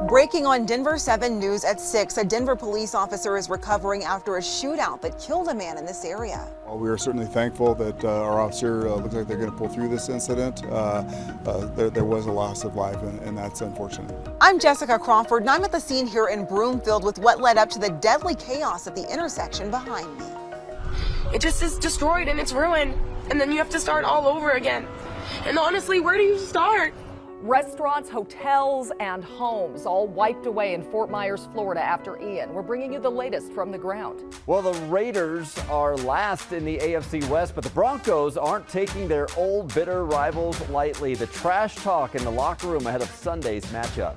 Breaking on Denver 7 News at 6, a Denver police officer is recovering after a shootout that killed a man in this area. Well, we are certainly thankful that our officer looks like they're going to pull through this incident. There was a loss of life, and that's unfortunate. I'm Jessica Crawford, and I'm at the scene here in Broomfield with what led up to the deadly chaos at the intersection behind me. It just is destroyed and it's ruined, and then you have to start all over again. And honestly, where do you start? Restaurants, hotels, and homes all wiped away in Fort Myers, Florida after Ian. We're bringing you the latest from the ground. Well, the Raiders are last in the AFC West, but the Broncos aren't taking their old bitter rivals lightly. The trash talk in the locker room ahead of Sunday's matchup.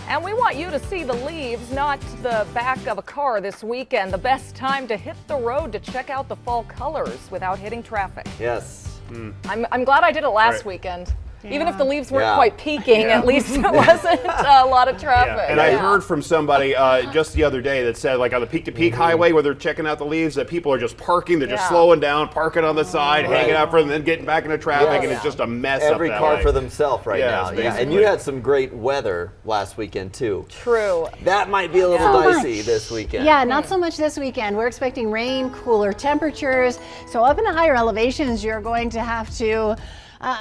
And we want you to see the leaves, not the back of a car this weekend. The best time to hit the road to check out the fall colors without hitting traffic. Yes. I'm glad I did it last weekend. Yeah. Even if the leaves weren't quite peaking, at least it wasn't a lot of traffic. Yeah. And I heard from somebody just the other day that said, like on the peak-to-peak highway where they're checking out the leaves, that people are just parking, they're just slowing down, parking on the side, hanging out for them, and then getting back into traffic, and it's just a mess Every up that car way. for themselves right now. Basically. Yeah, and you had some great weather last weekend too. True. That might be a little dicey this weekend. Yeah, not so much this weekend. We're expecting rain, cooler temperatures. So up in the higher elevations, you're going to have to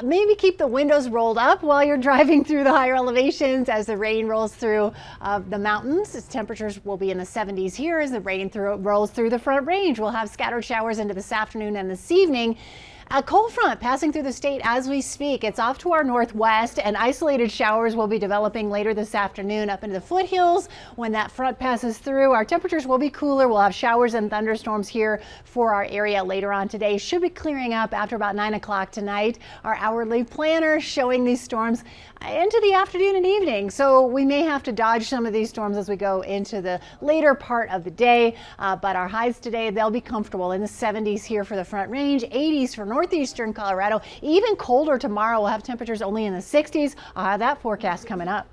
maybe keep the windows rolled up while you're driving through the higher elevations as the rain rolls through the mountains. Its temperatures will be in the 70s here as the rain rolls through the Front Range. We'll have scattered showers into this afternoon and this evening. A cold front passing through the state as we speak. It's off to our northwest, and isolated showers will be developing later this afternoon up into the foothills. When that front passes through, our temperatures will be cooler. We'll have showers and thunderstorms here for our area later on today. Should be clearing up after about 9 o'clock tonight. Our hourly planner showing these storms into the afternoon and evening. So we may have to dodge some of these storms as we go into the later part of the day. But our highs today, they'll be comfortable in the 70s here for the Front Range, 80s for northeastern Colorado. Even colder tomorrow. We'll have temperatures only in the 60s. I'll have that forecast coming up.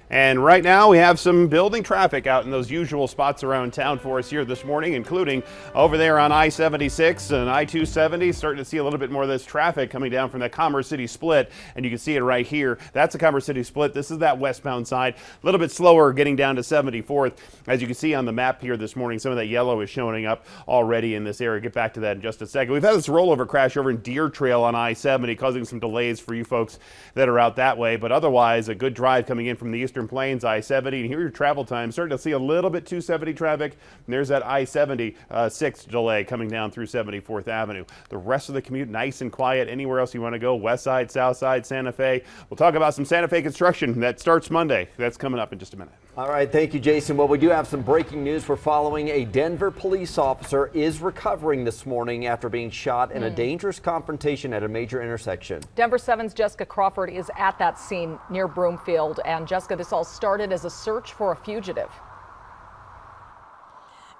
And right now we have some building traffic out in those usual spots around town for us here this morning, including over there on I-76 and I-270. Starting to see a little bit more of this traffic coming down from that Commerce City split, and you can see it right here. That's the Commerce City split. This is that westbound side. A little bit slower getting down to 74th. As you can see on the map here this morning, some of that yellow is showing up already in this area. Get back to that in just a second. We've had this rollover crash over in Deer Trail on I-70, causing some delays for you folks that are out that way, but otherwise a good drive coming in from the eastern Plains, I-70, and here your travel time. Starting to see a little bit 270 traffic, and there's that I-76 delay coming down through 74th Avenue. The rest of the commute nice and quiet. Anywhere else you want to go, west side, south side, Santa Fe. We'll talk about some Santa Fe construction that starts Monday. That's coming up in just a minute. All right, thank you, Jason. Well, we do have some breaking news. We're following a Denver police officer is recovering this morning after being shot in a dangerous confrontation at a major intersection. Denver 7's Jessica Crawford is at that scene near Broomfield. And Jessica, this all started as a search for a fugitive.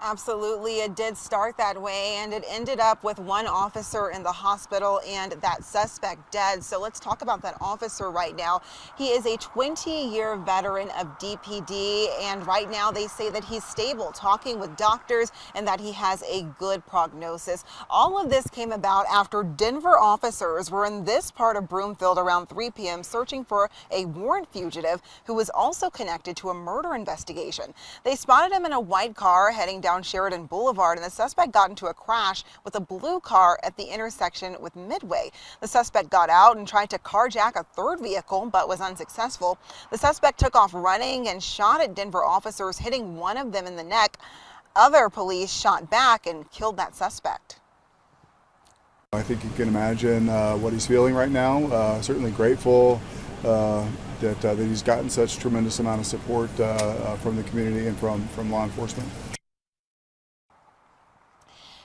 Absolutely, it did start that way, and it ended up with one officer in the hospital and that suspect dead. So let's talk about that officer right now. He is a 20-year veteran of DPD, and right now they say that he's stable, talking with doctors, and that he has a good prognosis. All of this came about after Denver officers were in this part of Broomfield around 3 p.m. searching for a warrant fugitive who was also connected to a murder investigation. They spotted him in a white car heading down Sheridan Boulevard, and the suspect got into a crash with a blue car at the intersection with Midway. The suspect got out and tried to carjack a third vehicle, but was unsuccessful. The suspect took off running and shot at Denver officers, hitting one of them in the neck. Other police shot back and killed that suspect. I think you can imagine what he's feeling right now. Certainly grateful that he's gotten such tremendous amount of support from the community and from law enforcement.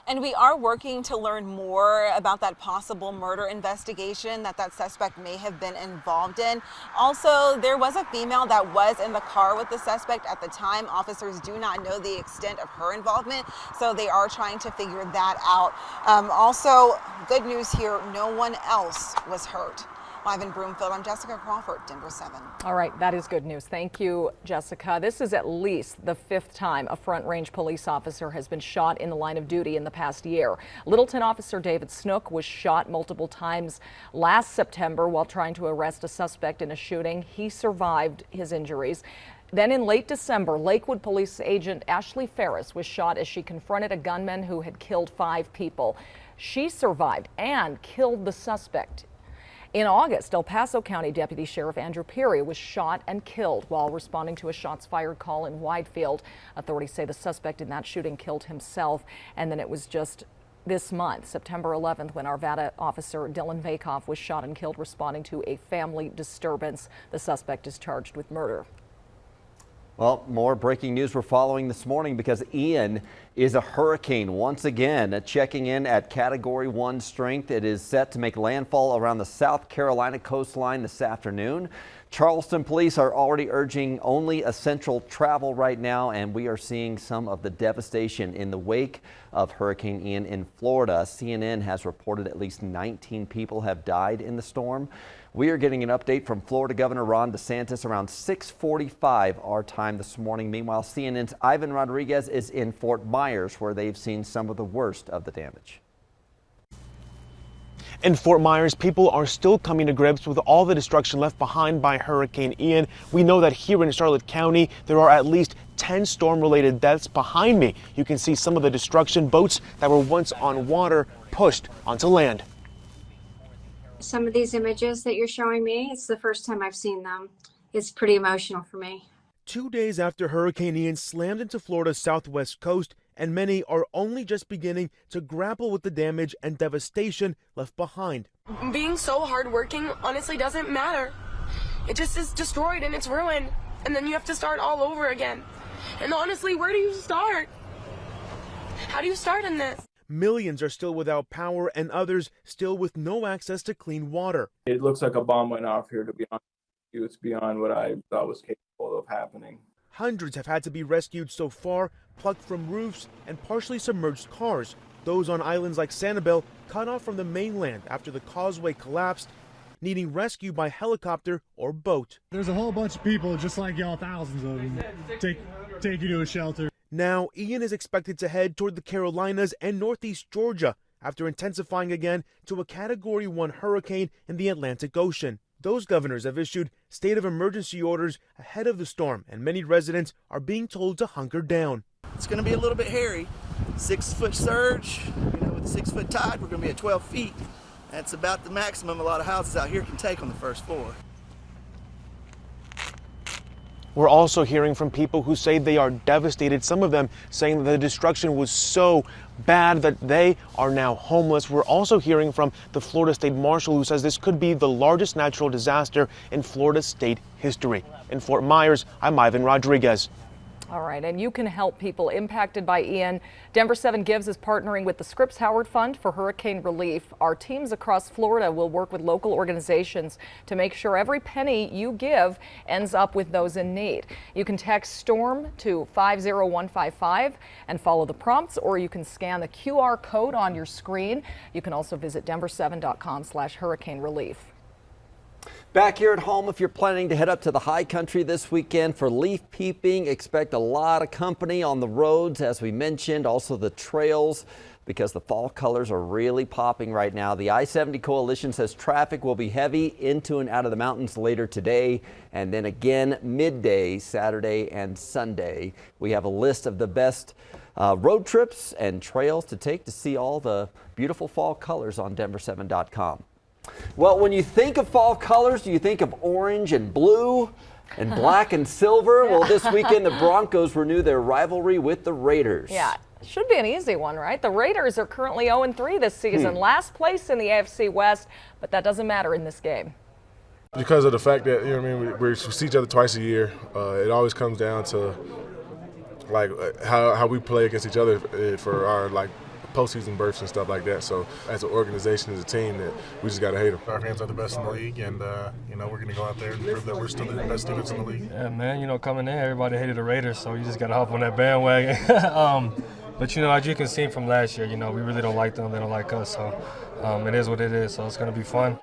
And we are working to learn more about that possible murder investigation that suspect may have been involved in. Also, there was a female that was in the car with the suspect at the time. Officers do not know the extent of her involvement, so they are trying to figure that out. Also, good news here, no one else was hurt. Live in Broomfield, I'm Jessica Crawford, Denver 7. All right, that is good news. Thank you, Jessica. This is at least the 5th time a Front Range police officer has been shot in the line of duty in the past year. Littleton officer David Snook was shot multiple times last September while trying to arrest a suspect in a shooting. He survived his injuries. Then in late December, Lakewood Police Agent Ashley Ferris was shot as she confronted a gunman who had killed 5 people. She survived and killed the suspect. In August, El Paso County Deputy Sheriff Andrew Peary was shot and killed while responding to a shots fired call in Widefield. Authorities say the suspect in that shooting killed himself. And then it was just this month, September 11th, when Arvada officer Dylan Vakoff was shot and killed responding to a family disturbance. The suspect is charged with murder. Well, more breaking news we're following this morning because Ian is a hurricane once again, checking in at Category 1 strength. It is set to make landfall around the South Carolina coastline this afternoon. Charleston police are already urging only essential travel right now, and we are seeing some of the devastation in the wake of Hurricane Ian in Florida. CNN has reported at least 19 people have died in the storm. We are getting an update from Florida Governor Ron DeSantis around 6:45 our time this morning. Meanwhile, CNN's Ivan Rodriguez is in Fort Myers, where they've seen some of the worst of the damage. In Fort Myers, people are still coming to grips with all the destruction left behind by Hurricane Ian. We know that here in Charlotte County, there are at least 10 storm-related deaths behind me. You can see some of the destruction. Boats that were once on water pushed onto land. Some of these images that you're showing me, it's the first time I've seen them. It's pretty emotional for me. 2 days after Hurricane Ian slammed into Florida's southwest coast, and many are only just beginning to grapple with the damage and devastation left behind. Being so hardworking honestly doesn't matter. It just is destroyed and it's ruined. And then you have to start all over again. And honestly, where do you start? How do you start in this? Millions are still without power and others still with no access to clean water. It looks like a bomb went off here, to be honest with you. It's beyond what I thought was capable of happening. Hundreds have had to be rescued so far, plucked from roofs and partially submerged cars. Those on islands like Sanibel cut off from the mainland after the causeway collapsed, needing rescue by helicopter or boat. There's a whole bunch of people just like y'all, thousands of them, take you to a shelter. Now, Ian is expected to head toward the Carolinas and northeast Georgia after intensifying again to a Category 1 hurricane in the Atlantic Ocean. Those governors have issued state of emergency orders ahead of the storm, and many residents are being told to hunker down. It's going to be a little bit hairy. 6-foot surge, with a 6-foot tide, we're going to be at 12 feet. That's about the maximum a lot of houses out here can take on the first floor. We're also hearing from people who say they are devastated, some of them saying that the destruction was so bad that they are now homeless. We're also hearing from the Florida State Marshal, who says this could be the largest natural disaster in Florida state history. In Fort Myers, I'm Ivan Rodriguez. All right, and you can help people impacted by Ian. Denver 7 Gives is partnering with the Scripps Howard Fund for hurricane relief. Our teams across Florida will work with local organizations to make sure every penny you give ends up with those in need. You can text STORM to 50155 and follow the prompts, or you can scan the QR code on your screen. You can also visit denver7.com/hurricane relief. Back here at home, if you're planning to head up to the high country this weekend for leaf peeping, expect a lot of company on the roads, as we mentioned, also the trails, because the fall colors are really popping right now. The I-70 Coalition says traffic will be heavy into and out of the mountains later today, and then again midday, Saturday and Sunday. We have a list of the best road trips and trails to take to see all the beautiful fall colors on denver7.com. Well, when you think of fall colors, do you think of orange and blue and black and silver? Well, this weekend the Broncos renew their rivalry with the Raiders. Yeah, it should be an easy one, right? The Raiders are currently 0-3 this season, last place in the AFC West, but that doesn't matter in this game. Because of the fact that, we see each other twice a year, it always comes down to how we play against each other for our postseason berths and stuff like that. So as an organization, as a team, that we just got to hate them. Our fans are the best in the league, and we're going to go out there and prove that we're still the best defense in the league. Yeah, man, coming in, everybody hated the Raiders, so you just got to hop on that bandwagon. But, as you can see from last year, we really don't like them. They don't like us, so it is what it is, so it's going to be fun.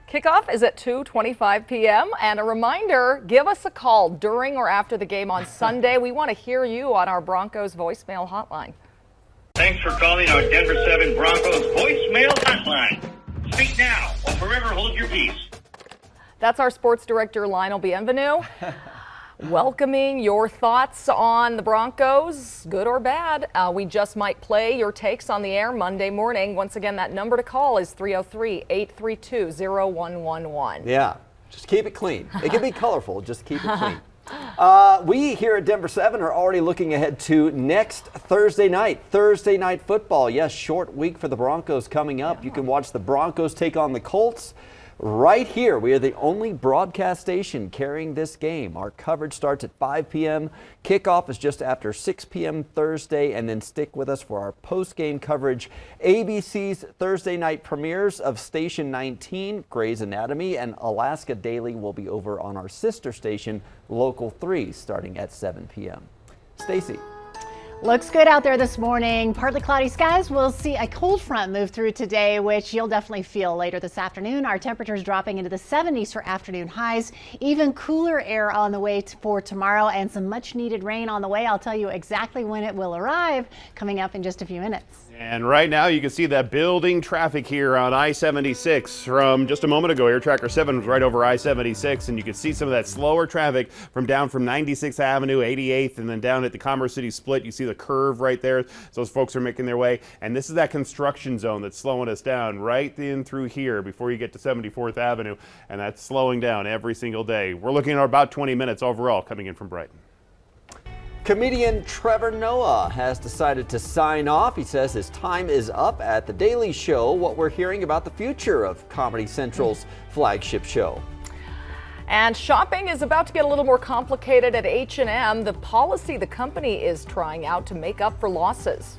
Kickoff is at 2:25 p.m. And a reminder, give us a call during or after the game on Sunday. We want to hear you on our Broncos voicemail hotline. Thanks for calling our Denver 7 Broncos voicemail hotline. Speak now or forever hold your peace. That's our sports director, Lionel Bienvenu. Welcoming your thoughts on the Broncos, good or bad. We just might play your takes on the air Monday morning. Once again, that number to call is 303-832-0111. Yeah, just keep it clean. It can be colorful, just keep it clean. We here at Denver 7 are already looking ahead to next Thursday night football. Yes, short week for the Broncos coming up. You can watch the Broncos take on the Colts right here. We are the only broadcast station carrying this game. Our coverage starts at 5 p.m. Kickoff is just after 6 p.m. Thursday, and then stick with us for our post-game coverage. ABC's Thursday night premieres of Station 19, Grey's Anatomy, and Alaska Daily will be over on our sister station, Local 3, starting at 7 p.m. Stacy. Looks good out there this morning. Partly cloudy skies. We'll see a cold front move through today, which you'll definitely feel later this afternoon. Our temperatures dropping into the 70s for afternoon highs. Even cooler air on the way for tomorrow, and some much needed rain on the way. I'll tell you exactly when it will arrive coming up in just a few minutes. And right now you can see that building traffic here on I-76 from just a moment ago. Air Tracker 7 was right over I-76, and you can see some of that slower traffic down from 96th Avenue, 88th, and then down at the Commerce City split. You see the curve right there. So those folks are making their way. And this is that construction zone that's slowing us down right in through here before you get to 74th Avenue. And that's slowing down every single day. We're looking at about 20 minutes overall coming in from Brighton. Comedian Trevor Noah has decided to sign off. He says his time is up at The Daily Show. What we're hearing about the future of Comedy Central's flagship show. And shopping is about to get a little more complicated at H&M. The policy the company is trying out to make up for losses.